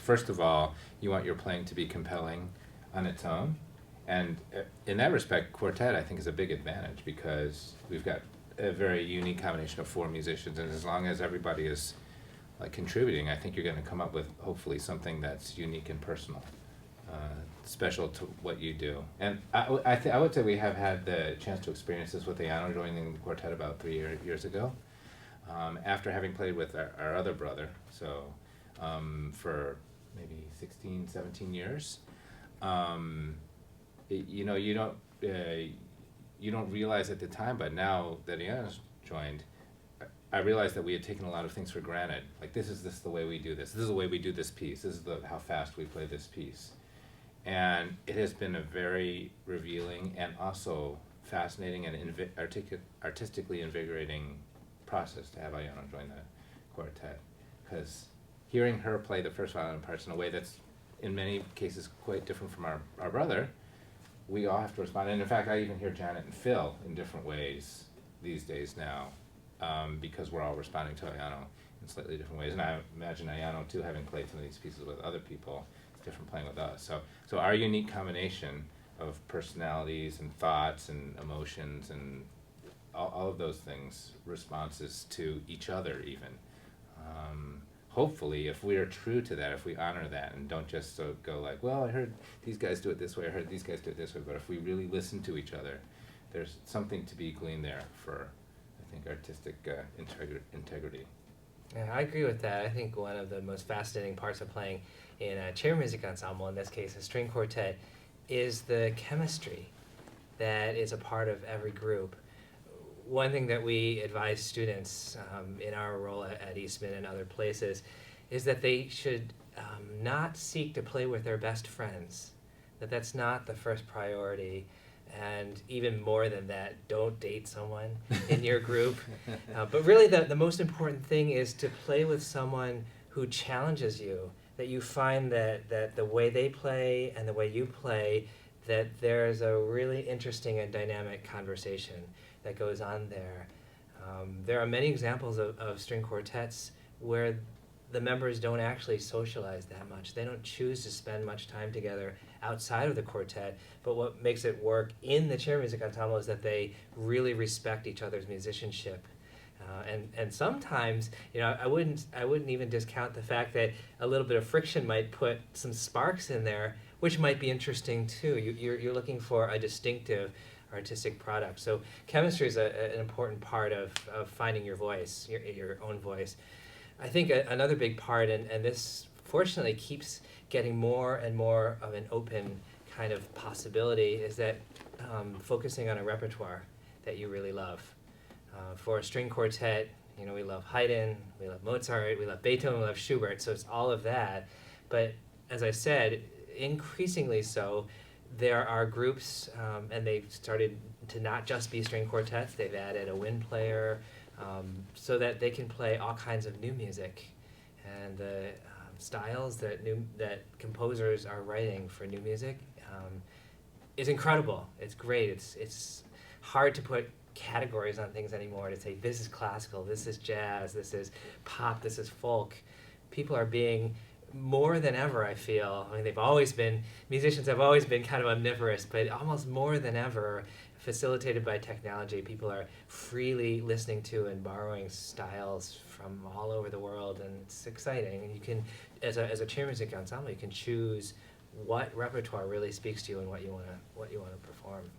first of all, you want your playing to be compelling on its own. And in that respect, quartet, I think, is a big advantage because we've got a very unique combination of four musicians, and as long as everybody is like contributing, I think you're going to come up with hopefully something that's unique and personal, special to what you do. And I would say we have had the chance to experience this with Ayano joining the quartet about 3 years ago, after having played with our other brother, so for maybe 16, 17 years. You know, you don't realize at the time, but now that Ian's joined, I realized that we had taken a lot of things for granted. Like, this is the way we do this. This is the way we do this piece. This is how fast we play this piece. And it has been a very revealing and also fascinating and artistically invigorating process to have Ayano join the quartet. Because hearing her play the first violin parts in a way that's in many cases quite different from our brother, we all have to respond. And in fact, I even hear Janet and Phil in different ways these days now, because we're all responding to Ayano in slightly different ways. And I imagine Ayano too, having played some of these pieces with other people, it's different playing with us. So our unique combination of personalities and thoughts and emotions and all of those things, responses to each other even. Hopefully, if we are true to that, if we honor that and don't just go like, well, I heard these guys do it this way, I heard these guys do it this way, but if we really listen to each other, there's something to be gleaned there for, I think, artistic integrity. Yeah, I agree with that. I think one of the most fascinating parts of playing in a chamber music ensemble, in this case a string quartet, is the chemistry that is a part of every group. One thing that we advise students in our role at Eastman and other places is that they should not seek to play with their best friends, that's not the first priority. And even more than that, don't date someone in your group. But really the most important thing is to play with someone who challenges you, that you find that the way they play and the way you play, that there's a really interesting and dynamic conversation that goes on there. There are many examples of string quartets where the members don't actually socialize that much. They don't choose to spend much time together outside of the quartet, but what makes it work in the chamber music ensemble is that they really respect each other's musicianship. And sometimes, you know, I wouldn't even discount the fact that a little bit of friction might put some sparks in there, which might be interesting too. You're looking for a distinctive artistic product. So chemistry is an important part of finding your voice, your own voice. I think another big part, and this fortunately keeps getting more and more of an open kind of possibility, is that focusing on a repertoire that you really love. For a string quartet, you know, we love Haydn, we love Mozart, we love Beethoven, we love Schubert, so it's all of that. But as I said, increasingly so, there are groups, and they've started to not just be string quartets, they've added a wind player, so that they can play all kinds of new music. And the styles that composers are writing for new music is incredible. It's great. It's hard to put categories on things anymore, to say this is classical, this is jazz, this is pop, this is folk. People are being, more than ever, I feel, I mean, musicians have always been kind of omnivorous, but almost more than ever, facilitated by technology, people are freely listening to and borrowing styles from all over the world, and it's exciting. And you can, as a chamber music ensemble, you can choose what repertoire really speaks to you and what you want to perform.